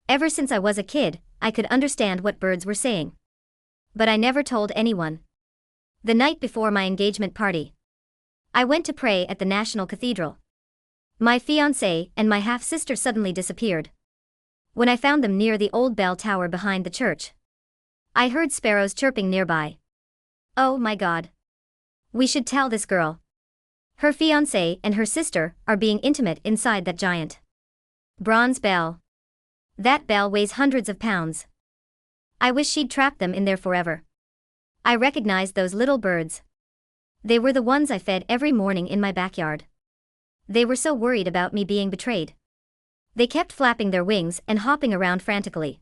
Ever since I was a kid, I could understand what birds were saying. But I never told anyone. The night before my engagement party, I went to pray at the National Cathedral. My fiancé and my half-sister suddenly disappeared. When I found them near the old bell tower behind the church, I heard sparrows chirping nearby. Oh my God. We should tell this girl. Her fiancé and her sister are being intimate inside that giant bronze bell. That bell weighs hundreds of pounds. I wish she'd trapped them in there forever. I recognized those little birds. They were the ones I fed every morning in my backyard. They were so worried about me being betrayed. They kept flapping their wings and hopping around frantically.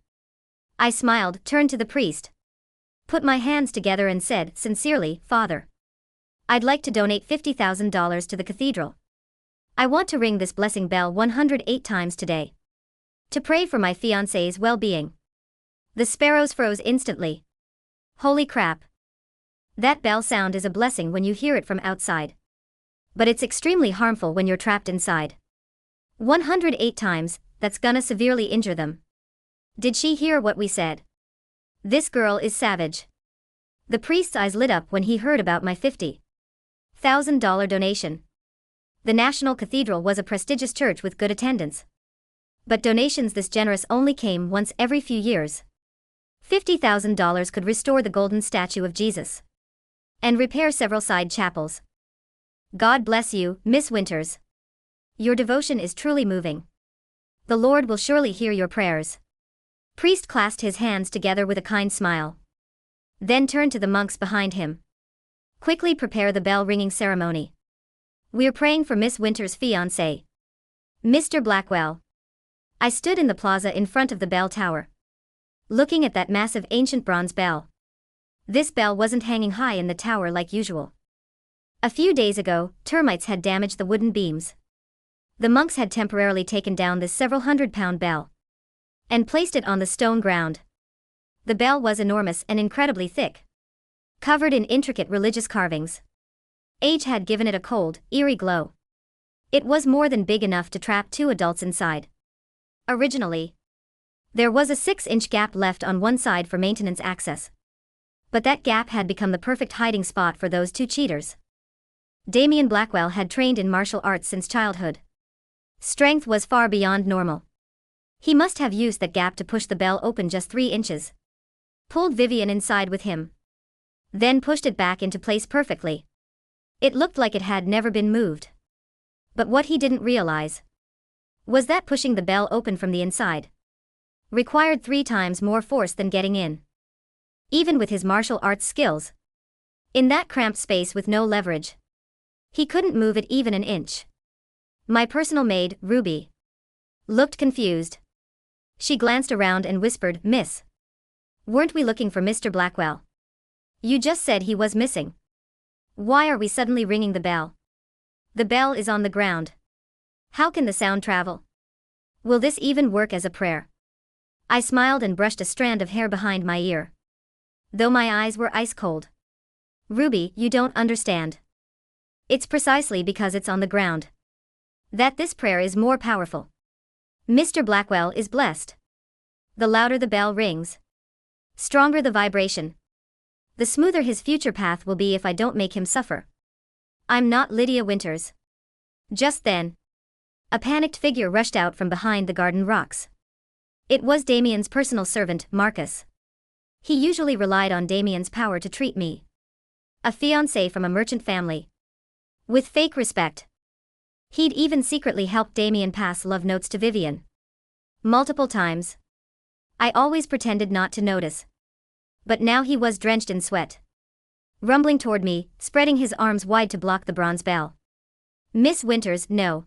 I smiled, turned to the priest, put my hands together and said, sincerely, Father, I'd like to donate $50,000 to the cathedral. I want to ring this blessing bell 108 times today, to pray for my fiancé's well-being. The sparrows froze instantly. Holy crap. That bell sound is a blessing when you hear it from outside. But it's extremely harmful when you're trapped inside. 108 times, that's gonna severely injure them. Did she hear what we said? This girl is savage. The priest's eyes lit up when he heard about my $50,000 donation. The National Cathedral was a prestigious church with good attendance. But donations this generous only came once every few years. $50,000 could restore the golden statue of Jesus and repair several side chapels. God bless you, Miss Winters. Your devotion is truly moving. The Lord will surely hear your prayers. Priest clasped his hands together with a kind smile. Then turned to the monks behind him. Quickly prepare the bell ringing ceremony. We're praying for Miss Winters' fiancé, Mr. Blackwell. I stood in the plaza in front of the bell tower, looking at that massive ancient bronze bell. This bell wasn't hanging high in the tower like usual. A few days ago, termites had damaged the wooden beams. The monks had temporarily taken down this several hundred-pound bell and placed it on the stone ground. The bell was enormous and incredibly thick, covered in intricate religious carvings. Age had given it a cold, eerie glow. It was more than big enough to trap 2 adults inside. Originally, there was a 6-inch gap left on one side for maintenance access. But that gap had become the perfect hiding spot for those 2 cheaters. Damien Blackwell had trained in martial arts since childhood. Strength was far beyond normal. He must have used that gap to push the bell open just 3 inches. Pulled Vivian inside with him. Then pushed it back into place perfectly. It looked like it had never been moved. But what he didn't realize was that pushing the bell open from the inside required 3 times more force than getting in. Even with his martial arts skills, in that cramped space with no leverage, he couldn't move it even an inch. My personal maid, Ruby, looked confused. She glanced around and whispered, Miss, weren't we looking for Mr. Blackwell? You just said he was missing. Why are we suddenly ringing the bell? The bell is on the ground. How can the sound travel? Will this even work as a prayer? I smiled and brushed a strand of hair behind my ear, though my eyes were ice cold. Ruby, you don't understand. It's precisely because it's on the ground that this prayer is more powerful. Mr. Blackwell is blessed. The louder the bell rings, stronger the vibration, the smoother his future path will be if I don't make him suffer. I'm not Lydia Winters. Just then, a panicked figure rushed out from behind the garden rocks. It was Damien's personal servant, Marcus. He usually relied on Damien's power to treat me, a fiancé from a merchant family, with fake respect. He'd even secretly helped Damien pass love notes to Vivian multiple times. I always pretended not to notice. But now he was drenched in sweat, rumbling toward me, spreading his arms wide to block the bronze bell. Miss Winters, no.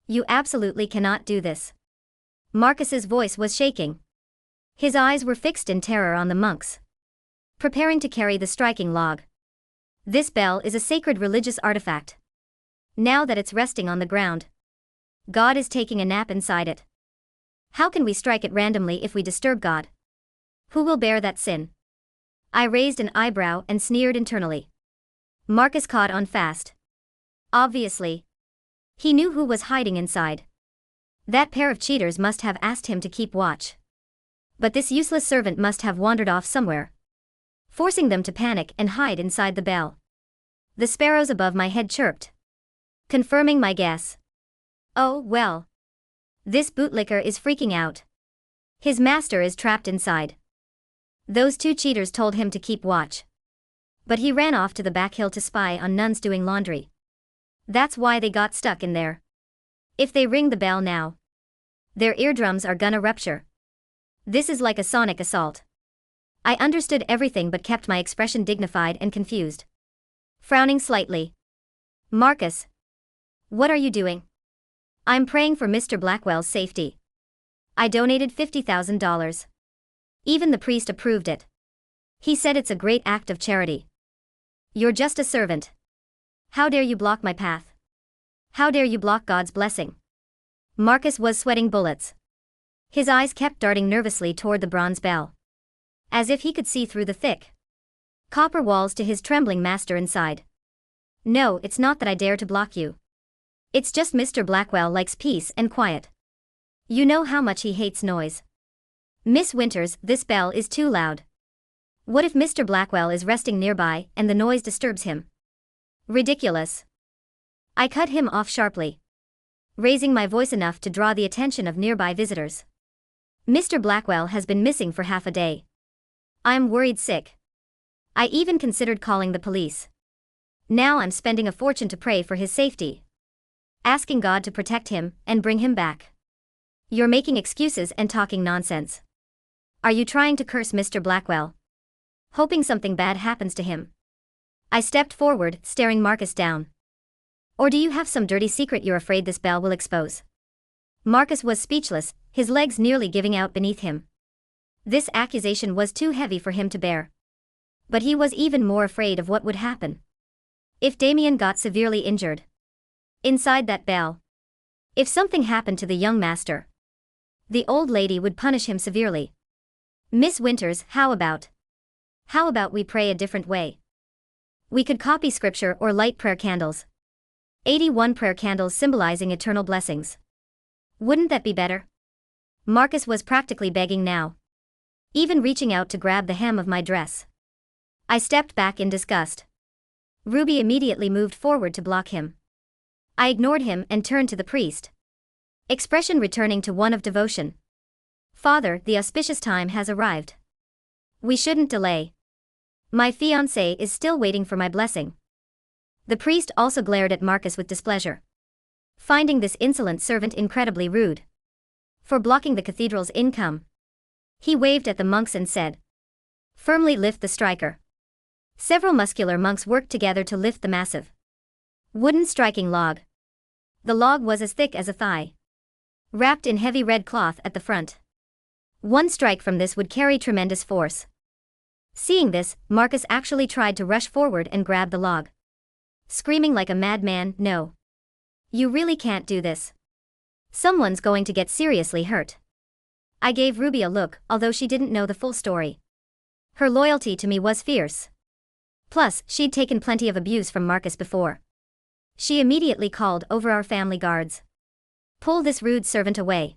You absolutely cannot do this. Marcus's voice was shaking. His eyes were fixed in terror on the monks, preparing to carry the striking log. This bell is a sacred religious artifact. Now that it's resting on the ground, God is taking a nap inside it. How can we strike it randomly if we disturb God? Who will bear that sin? I raised an eyebrow and sneered internally. Marcus caught on fast. Obviously, he knew who was hiding inside. That pair of cheaters must have asked him to keep watch. But this useless servant must have wandered off somewhere, forcing them to panic and hide inside the bell. The sparrows above my head chirped, confirming my guess. Oh, well. This bootlicker is freaking out. His master is trapped inside. Those two cheaters told him to keep watch. But he ran off to the back hill to spy on nuns doing laundry. That's why they got stuck in there. If they ring the bell now, their eardrums are gonna rupture. This is like a sonic assault. I understood everything but kept my expression dignified and confused. Frowning slightly. Marcus. What are you doing? I'm praying for Mr. Blackwell's safety. I donated $50,000. Even the priest approved it. He said it's a great act of charity. You're just a servant. How dare you block my path? How dare you block God's blessing? Marcus was sweating bullets. His eyes kept darting nervously toward the bronze bell, as if he could see through the thick copper walls to his trembling master inside. No, it's not that I dare to block you. It's just Mr. Blackwell likes peace and quiet. You know how much he hates noise. Miss Winters, this bell is too loud. What if Mr. Blackwell is resting nearby and the noise disturbs him? Ridiculous. I cut him off sharply, raising my voice enough to draw the attention of nearby visitors. Mr. Blackwell has been missing for half a day. I'm worried sick. I even considered calling the police. Now I'm spending a fortune to pray for his safety, asking God to protect him and bring him back. You're making excuses and talking nonsense. Are you trying to curse Mr. Blackwell, hoping something bad happens to him? I stepped forward, staring Marcus down. Or do you have some dirty secret you're afraid this bell will expose? Marcus was speechless, his legs nearly giving out beneath him. This accusation was too heavy for him to bear. But he was even more afraid of what would happen if Damien got severely injured inside that bell. If something happened to the young master, the old lady would punish him severely. Miss Winters, how about we pray a different way? We could copy scripture or light prayer candles. 81 prayer candles symbolizing eternal blessings. Wouldn't that be better? Marcus was practically begging now, even reaching out to grab the hem of my dress. I stepped back in disgust. Ruby immediately moved forward to block him. I ignored him and turned to the priest, expression returning to one of devotion. Father, the auspicious time has arrived. We shouldn't delay. My fiancé is still waiting for my blessing. The priest also glared at Marcus with displeasure, finding this insolent servant incredibly rude for blocking the cathedral's income. He waved at the monks and said, "Firmly lift the striker." Several muscular monks worked together to lift the massive wooden striking log. The log was as thick as a thigh, wrapped in heavy red cloth at the front. One strike from this would carry tremendous force. Seeing this, Marcus actually tried to rush forward and grab the log, screaming like a madman, "No! You really can't do this. Someone's going to get seriously hurt." I gave Ruby a look, although she didn't know the full story. Her loyalty to me was fierce. Plus, she'd taken plenty of abuse from Marcus before. She immediately called over our family guards. "Pull this rude servant away.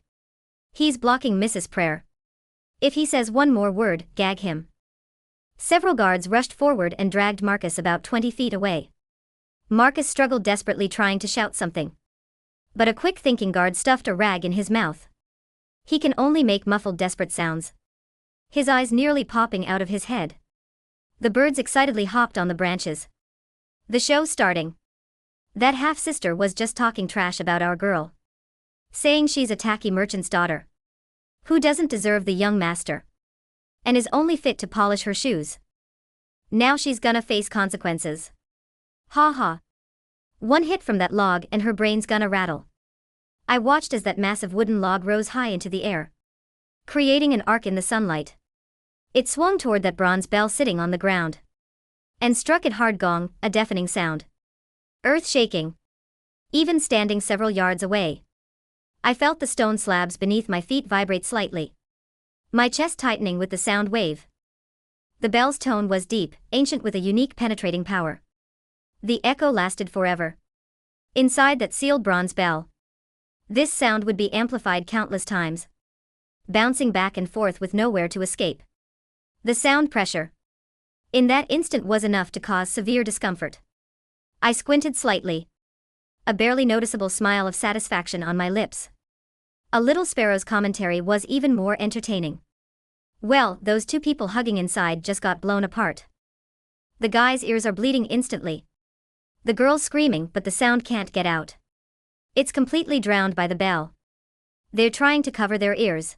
He's blocking Mrs. Prayer. If he says one more word, gag him." Several guards rushed forward and dragged Marcus about 20 feet away. Marcus struggled desperately trying to shout something, but a quick-thinking guard stuffed a rag in his mouth. He can only make muffled desperate sounds, his eyes nearly popping out of his head. The birds excitedly hopped on the branches. The show starting. That half-sister was just talking trash about our girl, saying she's a tacky merchant's daughter, who doesn't deserve the young master, and is only fit to polish her shoes. Now she's gonna face consequences. Ha ha. One hit from that log and her brain's gonna rattle. I watched as that massive wooden log rose high into the air, creating an arc in the sunlight. It swung toward that bronze bell sitting on the ground, and struck it hard, gong, a deafening sound. Earth-shaking. Even standing several yards away, I felt the stone slabs beneath my feet vibrate slightly, my chest tightening with the sound wave. The bell's tone was deep, ancient with a unique penetrating power. The echo lasted forever. Inside that sealed bronze bell, This sound would be amplified countless times, bouncing back and forth with nowhere to escape. The sound pressure in that instant was enough to cause severe discomfort. I squinted slightly, a barely noticeable smile of satisfaction on my lips. A little sparrow's commentary was even more entertaining. Well, those two people hugging inside just got blown apart. The guy's ears are bleeding instantly. The girl's screaming, but the sound can't get out. It's completely drowned by the bell. They're trying to cover their ears,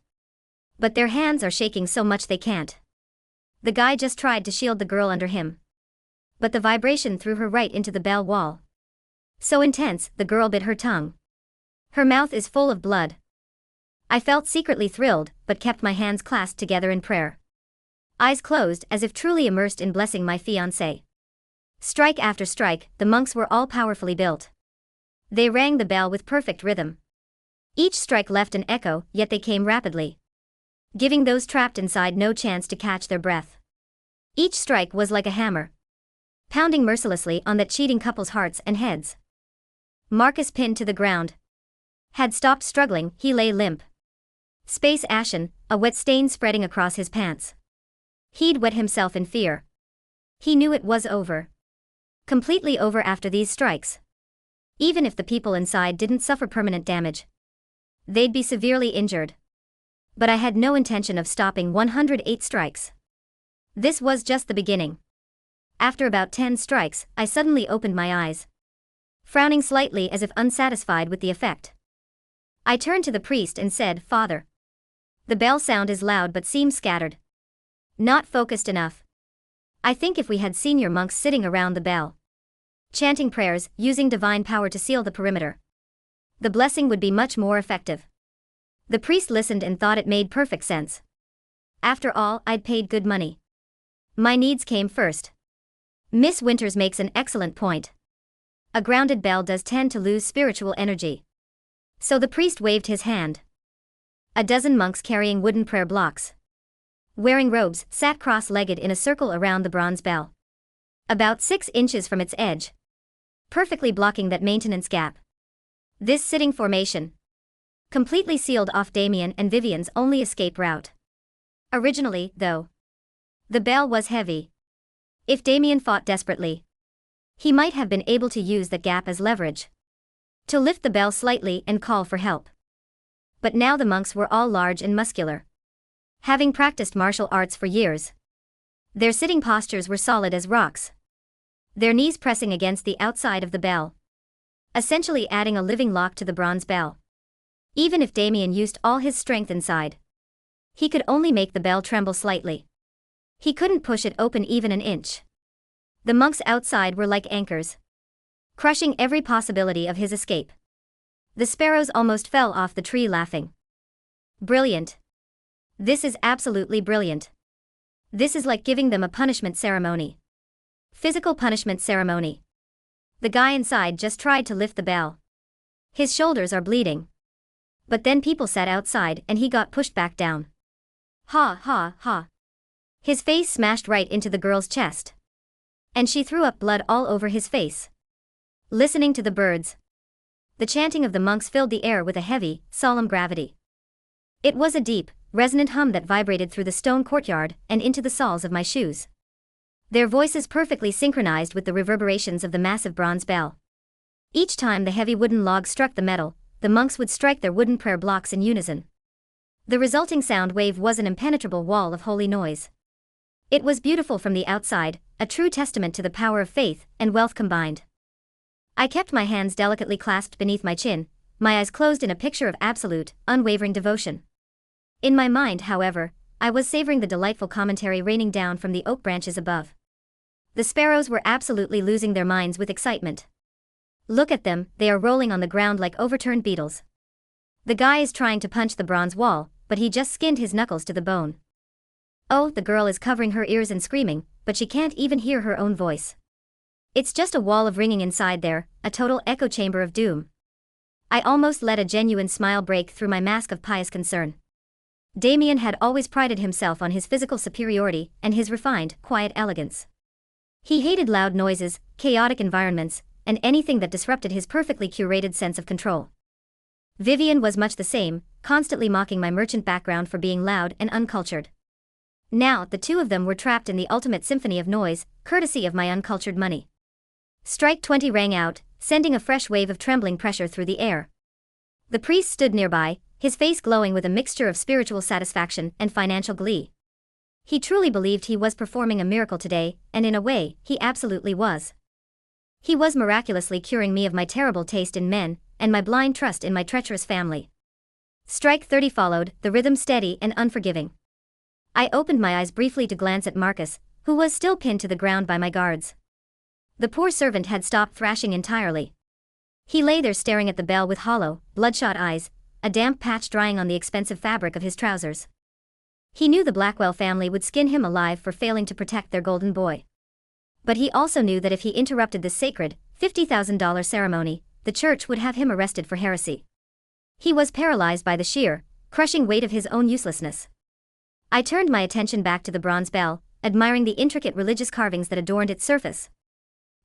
but their hands are shaking so much they can't. The guy just tried to shield the girl under him, but the vibration threw her right into the bell wall. So intense, the girl bit her tongue. Her mouth is full of blood. I felt secretly thrilled, but kept my hands clasped together in prayer. Eyes closed, as if truly immersed in blessing my fiancé. Strike after strike, the monks were all powerfully built. They rang the bell with perfect rhythm. Each strike left an echo, yet they came rapidly, giving those trapped inside no chance to catch their breath. Each strike was like a hammer, pounding mercilessly on that cheating couple's hearts and heads. Marcus, pinned to the ground, had stopped struggling. He lay limp, space ashen, a wet stain spreading across his pants. He'd wet himself in fear. He knew it was over. Completely over after these strikes. Even if the people inside didn't suffer permanent damage, they'd be severely injured. But I had no intention of stopping 108 strikes. This was just the beginning. After about 10 strikes, I suddenly opened my eyes, frowning slightly as if unsatisfied with the effect. I turned to the priest and said, "Father, the bell sound is loud but seems scattered. Not focused enough. I think if we had senior monks sitting around the bell, chanting prayers, using divine power to seal the perimeter, the blessing would be much more effective." The priest listened and thought it made perfect sense. After all, I'd paid good money. My needs came first. Miss Winters makes an excellent point. A grounded bell does tend to lose spiritual energy. So the priest waved his hand. A dozen monks carrying wooden prayer blocks, wearing robes, sat cross-legged in a circle around the bronze bell, about 6 inches from its edge, perfectly blocking that maintenance gap. This sitting formation completely sealed off Damien and Vivian's only escape route. Originally, though, the bell was heavy. If Damien fought desperately, he might have been able to use that gap as leverage to lift the bell slightly and call for help. But now the monks were all large and muscular, having practiced martial arts for years. Their sitting postures were solid as rocks, their knees pressing against the outside of the bell, essentially adding a living lock to the bronze bell. Even if Damien used all his strength inside, he could only make the bell tremble slightly. He couldn't push it open even an inch. The monks outside were like anchors, crushing every possibility of his escape. The sparrows almost fell off the tree laughing. Brilliant. This is absolutely brilliant. This is like giving them a punishment ceremony. Physical punishment ceremony. The guy inside just tried to lift the bell. His shoulders are bleeding. But then people sat outside and he got pushed back down. Ha ha ha. His face smashed right into the girl's chest, and she threw up blood all over his face. Listening to the birds, the chanting of the monks filled the air with a heavy, solemn gravity. It was a deep, resonant hum that vibrated through the stone courtyard and into the soles of my shoes. Their voices perfectly synchronized with the reverberations of the massive bronze bell. Each time the heavy wooden log struck the metal, the monks would strike their wooden prayer blocks in unison. The resulting sound wave was an impenetrable wall of holy noise. It was beautiful from the outside, a true testament to the power of faith and wealth combined. I kept my hands delicately clasped beneath my chin, my eyes closed in a picture of absolute, unwavering devotion. In my mind, however, I was savoring the delightful commentary raining down from the oak branches above. The sparrows were absolutely losing their minds with excitement. Look at them, they are rolling on the ground like overturned beetles. The guy is trying to punch the bronze wall, but he just skinned his knuckles to the bone. Oh, the girl is covering her ears and screaming, but she can't even hear her own voice. It's just a wall of ringing inside there, a total echo chamber of doom. I almost let a genuine smile break through my mask of pious concern. Damien had always prided himself on his physical superiority and his refined, quiet elegance. He hated loud noises, chaotic environments, and anything that disrupted his perfectly curated sense of control. Vivian was much the same, constantly mocking my merchant background for being loud and uncultured. Now, the two of them were trapped in the ultimate symphony of noise, courtesy of my uncultured money. Strike 20 rang out, sending a fresh wave of trembling pressure through the air. The priest stood nearby, his face glowing with a mixture of spiritual satisfaction and financial glee. He truly believed he was performing a miracle today, and in a way, he absolutely was. He was miraculously curing me of my terrible taste in men, and my blind trust in my treacherous family. Strike 30 followed, the rhythm steady and unforgiving. I opened my eyes briefly to glance at Marcus, who was still pinned to the ground by my guards. The poor servant had stopped thrashing entirely. He lay there staring at the bell with hollow, bloodshot eyes, a damp patch drying on the expensive fabric of his trousers. He knew the Blackwell family would skin him alive for failing to protect their golden boy. But he also knew that if he interrupted this sacred, $50,000 ceremony, the church would have him arrested for heresy. He was paralyzed by the sheer, crushing weight of his own uselessness. I turned my attention back to the bronze bell, admiring the intricate religious carvings that adorned its surface.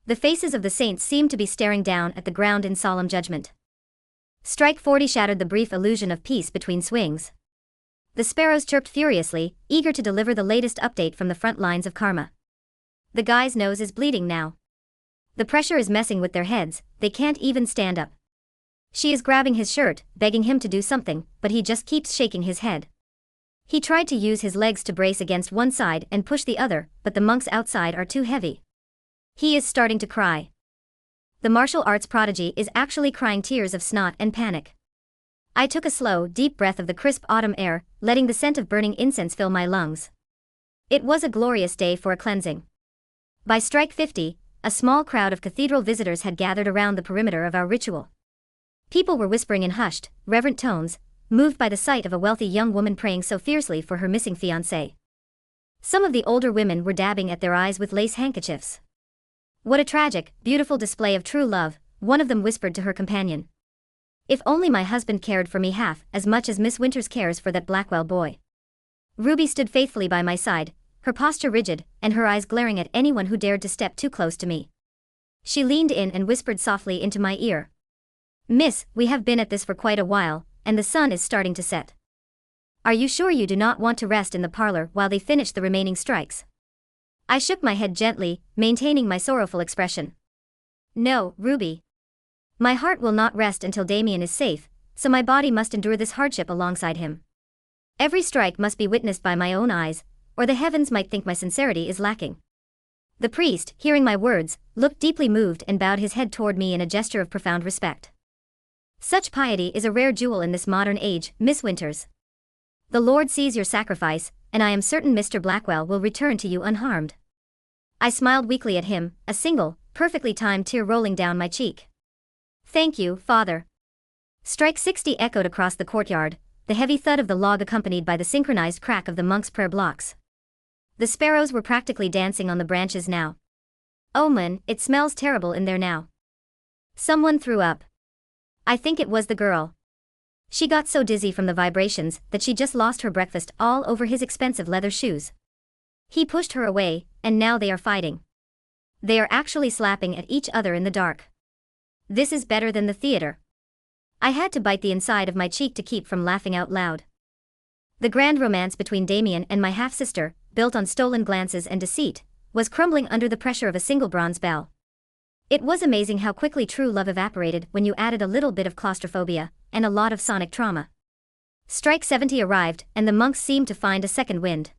The faces of the saints seemed to be staring down at the ground in solemn judgment. Strike 40 shattered the brief illusion of peace between swings. The sparrows chirped furiously, eager to deliver the latest update from the front lines of karma. The guy's nose is bleeding now. The pressure is messing with their heads, they can't even stand up. She is grabbing his shirt, begging him to do something, but he just keeps shaking his head. He tried to use his legs to brace against one side and push the other, but the monks outside are too heavy. He is starting to cry. The martial arts prodigy is actually crying tears of snot and panic. I took a slow, deep breath of the crisp autumn air, letting the scent of burning incense fill my lungs. It was a glorious day for a cleansing. By strike 50, a small crowd of cathedral visitors had gathered around the perimeter of our ritual. People were whispering in hushed, reverent tones, moved by the sight of a wealthy young woman praying so fiercely for her missing fiancé. Some of the older women were dabbing at their eyes with lace handkerchiefs. "What a tragic, beautiful display of true love," one of them whispered to her companion. "If only my husband cared for me half as much as Miss Winters cares for that Blackwell boy." Ruby stood faithfully by my side, her posture rigid, and her eyes glaring at anyone who dared to step too close to me. She leaned in and whispered softly into my ear. "Miss, we have been at this for quite a while, and the sun is starting to set. Are you sure you do not want to rest in the parlor while they finish the remaining strikes?" I shook my head gently, maintaining my sorrowful expression. "No, Ruby. My heart will not rest until Damien is safe, so my body must endure this hardship alongside him. Every strike must be witnessed by my own eyes, or the heavens might think my sincerity is lacking." The priest, hearing my words, looked deeply moved and bowed his head toward me in a gesture of profound respect. "Such piety is a rare jewel in this modern age, Miss Winters. The Lord sees your sacrifice, and I am certain Mr. Blackwell will return to you unharmed." I smiled weakly at him, a single, perfectly timed tear rolling down my cheek. "Thank you, Father." Strike 60 echoed across the courtyard, the heavy thud of the log accompanied by the synchronized crack of the monks' prayer blocks. The sparrows were practically dancing on the branches now. "Oh man, it smells terrible in there now." Someone threw up. I think it was the girl. She got so dizzy from the vibrations that she just lost her breakfast all over his expensive leather shoes. He pushed her away, and now they are fighting. They are actually slapping at each other in the dark. This is better than the theater. I had to bite the inside of my cheek to keep from laughing out loud. The grand romance between Damien and my half-sister, built on stolen glances and deceit, was crumbling under the pressure of a single bronze bell. It was amazing how quickly true love evaporated when you added a little bit of claustrophobia and a lot of sonic trauma. Strike 70 arrived, and the monks seemed to find a second wind.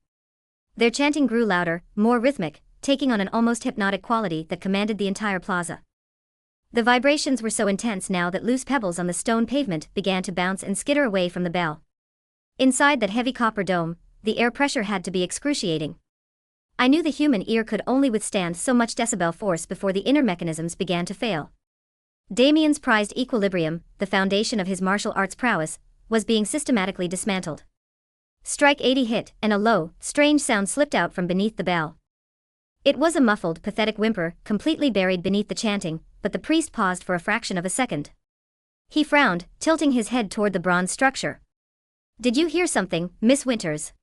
Their chanting grew louder, more rhythmic, taking on an almost hypnotic quality that commanded the entire plaza. The vibrations were so intense now that loose pebbles on the stone pavement began to bounce and skitter away from the bell. Inside that heavy copper dome, the air pressure had to be excruciating. I knew the human ear could only withstand so much decibel force before the inner mechanisms began to fail. Damien's prized equilibrium, the foundation of his martial arts prowess, was being systematically dismantled. Strike 80 hit, and a low, strange sound slipped out from beneath the bell. It was a muffled, pathetic whimper, completely buried beneath the chanting, but the priest paused for a fraction of a second. He frowned, tilting his head toward the bronze structure. "Did you hear something, Miss Winters?"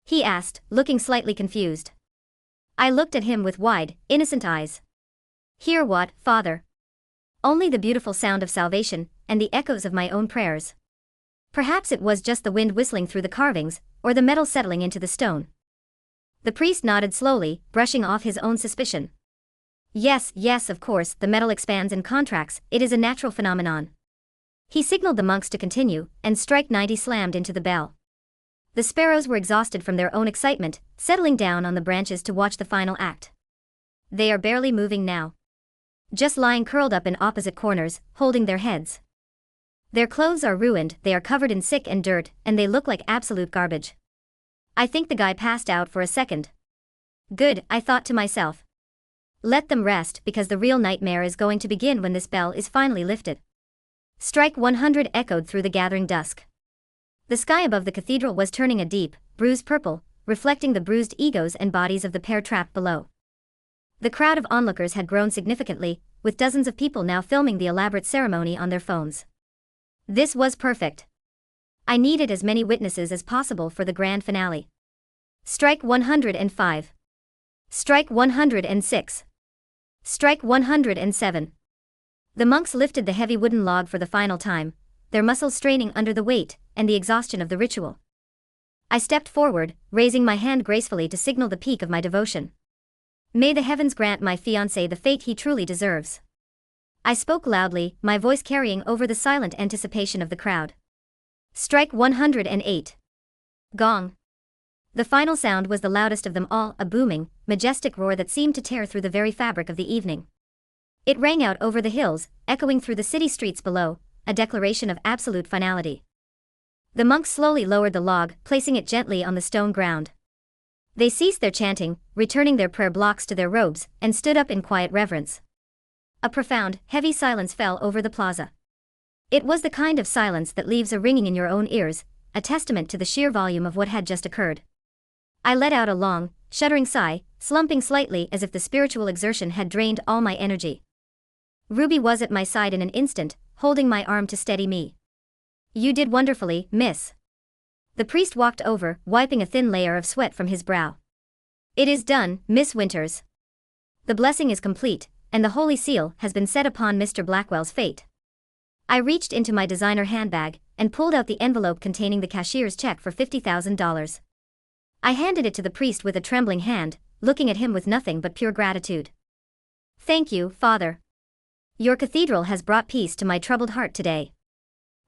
he asked, looking slightly confused. I looked at him with wide, innocent eyes. "Hear what, Father?" Only the beautiful sound of salvation, and the echoes of my own prayers. Perhaps it was just the wind whistling through the carvings, or the metal settling into the stone. The priest nodded slowly, brushing off his own suspicion. Yes, yes, of course, the metal expands and contracts, it is a natural phenomenon. He signaled the monks to continue, and strike 90 slammed into the bell. The sparrows were exhausted from their own excitement, settling down on the branches to watch the final act. They are barely moving now. Just lying curled up in opposite corners, holding their heads. Their clothes are ruined, they are covered in sick and dirt, and they look like absolute garbage. I think the guy passed out for a second. Good, I thought to myself. Let them rest, because the real nightmare is going to begin when this bell is finally lifted. Strike 100 echoed through the gathering dusk. The sky above the cathedral was turning a deep, bruised purple, reflecting the bruised egos and bodies of the pair trapped below. The crowd of onlookers had grown significantly, with dozens of people now filming the elaborate ceremony on their phones. This was perfect. I needed as many witnesses as possible for the grand finale. Strike 105. Strike 106. Strike 107. The monks lifted the heavy wooden log for the final time, their muscles straining under the weight and the exhaustion of the ritual. I stepped forward, raising my hand gracefully to signal the peak of my devotion. May the heavens grant my fiancé the fate he truly deserves. I spoke loudly, my voice carrying over the silent anticipation of the crowd. Strike 108. Gong. The final sound was the loudest of them all, a booming, majestic roar that seemed to tear through the very fabric of the evening. It rang out over the hills, echoing through the city streets below, a declaration of absolute finality. The monks slowly lowered the log, placing it gently on the stone ground. They ceased their chanting, returning their prayer blocks to their robes, and stood up in quiet reverence. A profound, heavy silence fell over the plaza. It was the kind of silence that leaves a ringing in your own ears, a testament to the sheer volume of what had just occurred. I let out a long, shuddering sigh, slumping slightly as if the spiritual exertion had drained all my energy. Ruby was at my side in an instant, holding my arm to steady me. You did wonderfully, miss. The priest walked over, wiping a thin layer of sweat from his brow. It is done, Miss Winters. The blessing is complete, and the holy seal has been set upon Mr. Blackwell's fate. I reached into my designer handbag, and pulled out the envelope containing the cashier's check for $50,000. I handed it to the priest with a trembling hand, looking at him with nothing but pure gratitude. Thank you, Father. Your cathedral has brought peace to my troubled heart today.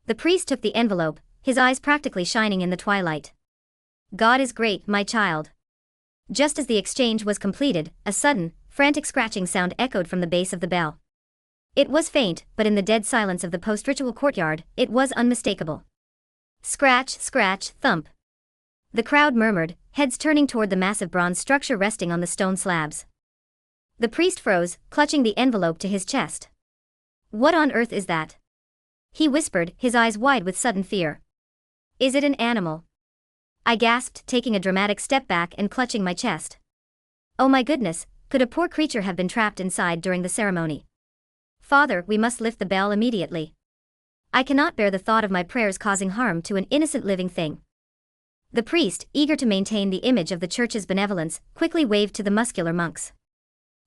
The priest took the envelope, his eyes practically shining in the twilight. God is great, my child. Just as the exchange was completed, a sudden, frantic scratching sound echoed from the base of the bell. It was faint, but in the dead silence of the post-ritual courtyard, it was unmistakable. Scratch, scratch, thump. The crowd murmured, heads turning toward the massive bronze structure resting on the stone slabs. The priest froze, clutching the envelope to his chest. What on earth is that? He whispered, his eyes wide with sudden fear. Is it an animal? I gasped, taking a dramatic step back and clutching my chest. Oh my goodness, could a poor creature have been trapped inside during the ceremony? Father, we must lift the bell immediately. I cannot bear the thought of my prayers causing harm to an innocent living thing. The priest, eager to maintain the image of the church's benevolence, quickly waved to the muscular monks.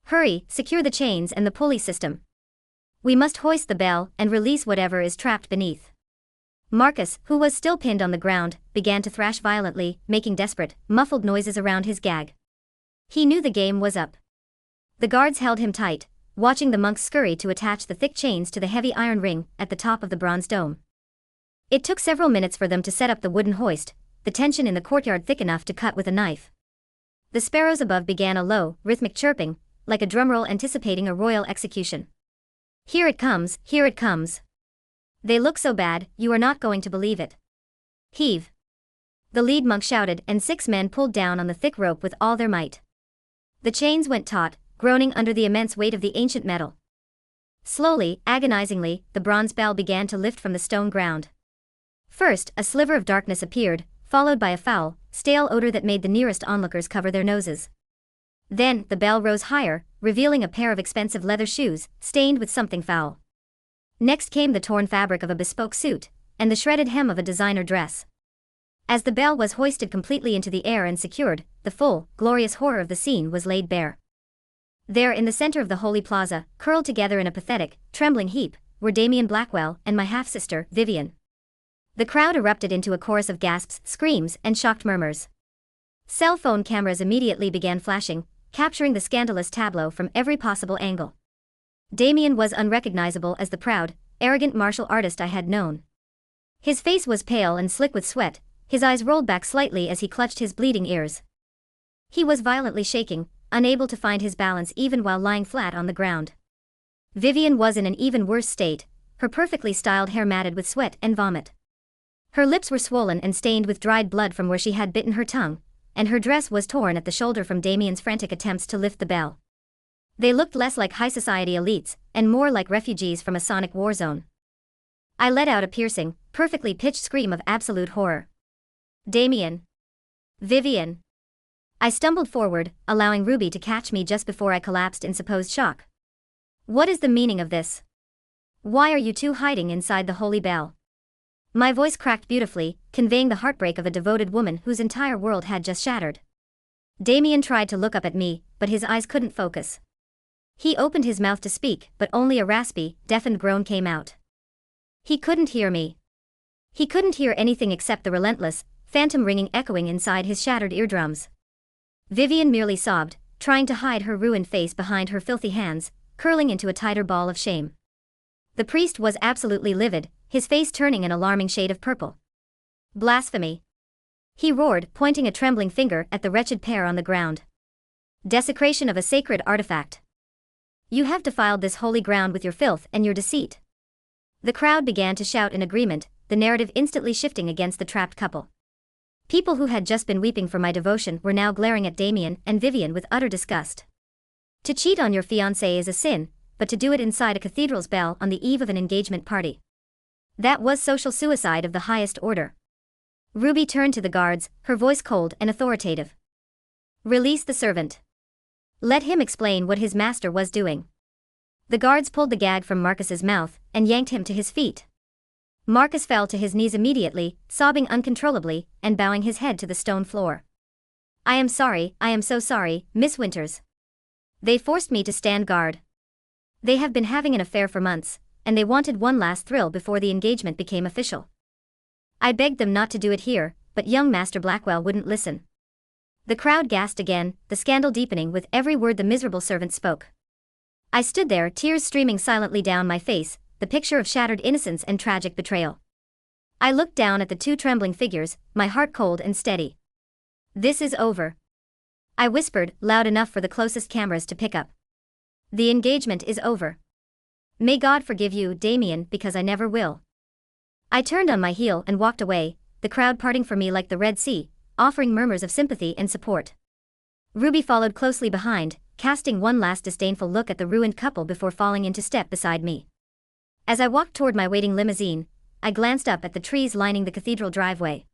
Hurry, secure the chains and the pulley system. We must hoist the bell and release whatever is trapped beneath. Marcus, who was still pinned on the ground, began to thrash violently, making desperate, muffled noises around his gag. He knew the game was up. The guards held him tight, watching the monks scurry to attach the thick chains to the heavy iron ring at the top of the bronze dome. It took several minutes for them to set up the wooden hoist, the tension in the courtyard thick enough to cut with a knife. The sparrows above began a low, rhythmic chirping, like a drumroll anticipating a royal execution. Here it comes, here it comes. They look so bad, you are not going to believe it. Heave. The lead monk shouted, and 6 men pulled down on the thick rope with all their might. The chains went taut, groaning under the immense weight of the ancient metal. Slowly, agonizingly, the bronze bell began to lift from the stone ground. First, a sliver of darkness appeared, followed by a foul, stale odor that made the nearest onlookers cover their noses. Then, the bell rose higher, revealing a pair of expensive leather shoes, stained with something foul. Next came the torn fabric of a bespoke suit, and the shredded hem of a designer dress. As the bell was hoisted completely into the air and secured, the full, glorious horror of the scene was laid bare. There in the center of the holy plaza, curled together in a pathetic, trembling heap, were Damien Blackwell and my half-sister, Vivian. The crowd erupted into a chorus of gasps, screams, and shocked murmurs. Cell phone cameras immediately began flashing, capturing the scandalous tableau from every possible angle. Damien was unrecognizable as the proud, arrogant martial artist I had known. His face was pale and slick with sweat, his eyes rolled back slightly as he clutched his bleeding ears. He was violently shaking, unable to find his balance even while lying flat on the ground. Vivian was in an even worse state, her perfectly styled hair matted with sweat and vomit. Her lips were swollen and stained with dried blood from where she had bitten her tongue, and her dress was torn at the shoulder from Damien's frantic attempts to lift the bell. They looked less like high society elites, and more like refugees from a sonic war zone. I let out a piercing, perfectly pitched scream of absolute horror. Damien! Vivian! I stumbled forward, allowing Ruby to catch me just before I collapsed in supposed shock. What is the meaning of this? Why are you two hiding inside the holy bell? My voice cracked beautifully, conveying the heartbreak of a devoted woman whose entire world had just shattered. Damien tried to look up at me, but his eyes couldn't focus. He opened his mouth to speak, but only a raspy, deafened groan came out. He couldn't hear me. He couldn't hear anything except the relentless, phantom ringing echoing inside his shattered eardrums. Vivian merely sobbed, trying to hide her ruined face behind her filthy hands, curling into a tighter ball of shame. The priest was absolutely livid, his face turning an alarming shade of purple. Blasphemy! He roared, pointing a trembling finger at the wretched pair on the ground. Desecration of a sacred artifact. You have defiled this holy ground with your filth and your deceit. The crowd began to shout in agreement, the narrative instantly shifting against the trapped couple. People who had just been weeping for my devotion were now glaring at Damien and Vivian with utter disgust. To cheat on your fiancé is a sin, but to do it inside a cathedral's bell on the eve of an engagement party. That was social suicide of the highest order. Ruby turned to the guards, her voice cold and authoritative. Release the servant. Let him explain what his master was doing. The guards pulled the gag from Marcus's mouth and yanked him to his feet. Marcus fell to his knees immediately, sobbing uncontrollably and bowing his head to the stone floor. I am so sorry, Miss Winters. They forced me to stand guard. They have been having an affair for months, and they wanted one last thrill before the engagement became official. I begged them not to do it here, but young Master Blackwell wouldn't listen. The crowd gasped again, the scandal deepening with every word the miserable servant spoke. I stood there, tears streaming silently down my face, the picture of shattered innocence and tragic betrayal. I looked down at the two trembling figures, my heart cold and steady. This is over. I whispered, loud enough for the closest cameras to pick up. The engagement is over. May God forgive you, Damien, because I never will. I turned on my heel and walked away, the crowd parting for me like the Red Sea, offering murmurs of sympathy and support. Ruby followed closely behind, casting one last disdainful look at the ruined couple before falling into step beside me. As I walked toward my waiting limousine, I glanced up at the trees lining the cathedral driveway.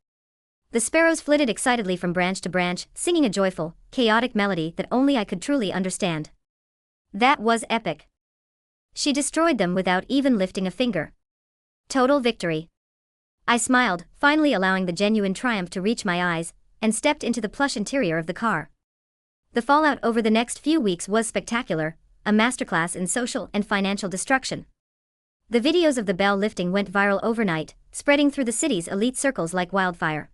The sparrows flitted excitedly from branch to branch, singing a joyful, chaotic melody that only I could truly understand. That was epic. She destroyed them without even lifting a finger. Total victory. I smiled, finally allowing the genuine triumph to reach my eyes, and stepped into the plush interior of the car. The fallout over the next few weeks was spectacular, a masterclass in social and financial destruction. The videos of the bell lifting went viral overnight, spreading through the city's elite circles like wildfire.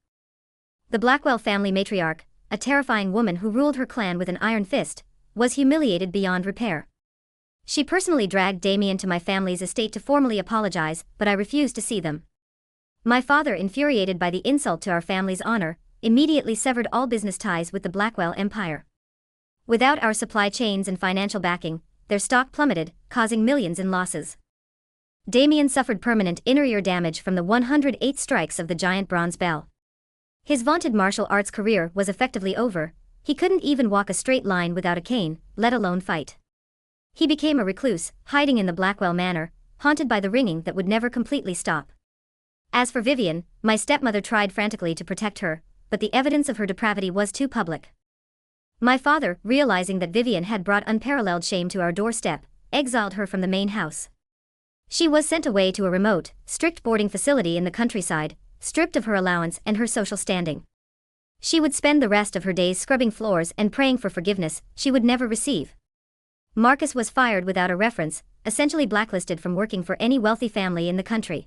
The Blackwell family matriarch, a terrifying woman who ruled her clan with an iron fist, was humiliated beyond repair. She personally dragged Damien to my family's estate to formally apologize, but I refused to see them. My father, infuriated by the insult to our family's honor, immediately severed all business ties with the Blackwell empire. Without our supply chains and financial backing, their stock plummeted, causing millions in losses. Damien suffered permanent inner ear damage from the 108 strikes of the giant bronze bell. His vaunted martial arts career was effectively over. He couldn't even walk a straight line without a cane, let alone fight. He became a recluse, hiding in the Blackwell manor, haunted by the ringing that would never completely stop. As for Vivian, my stepmother tried frantically to protect her, but the evidence of her depravity was too public. My father, realizing that Vivian had brought unparalleled shame to our doorstep, exiled her from the main house. She was sent away to a remote, strict boarding facility in the countryside, stripped of her allowance and her social standing. She would spend the rest of her days scrubbing floors and praying for forgiveness she would never receive. Marcus was fired without a reference, essentially blacklisted from working for any wealthy family in the country.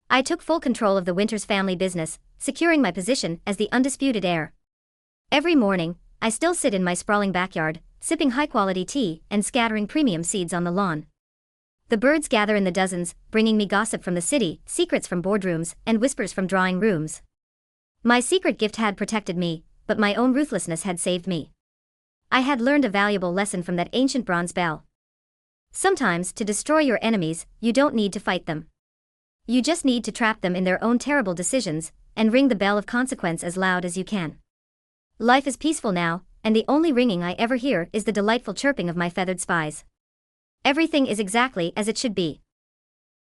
I took full control of the Winters family business, securing my position as the undisputed heir. Every morning, I still sit in my sprawling backyard, sipping high-quality tea and scattering premium seeds on the lawn. The birds gather in the dozens, bringing me gossip from the city, secrets from boardrooms, and whispers from drawing rooms. My secret gift had protected me, but my own ruthlessness had saved me. I had learned a valuable lesson from that ancient bronze bell. Sometimes, to destroy your enemies, you don't need to fight them. You just need to trap them in their own terrible decisions, and ring the bell of consequence as loud as you can. Life is peaceful now, and the only ringing I ever hear is the delightful chirping of my feathered spies. Everything is exactly as it should be.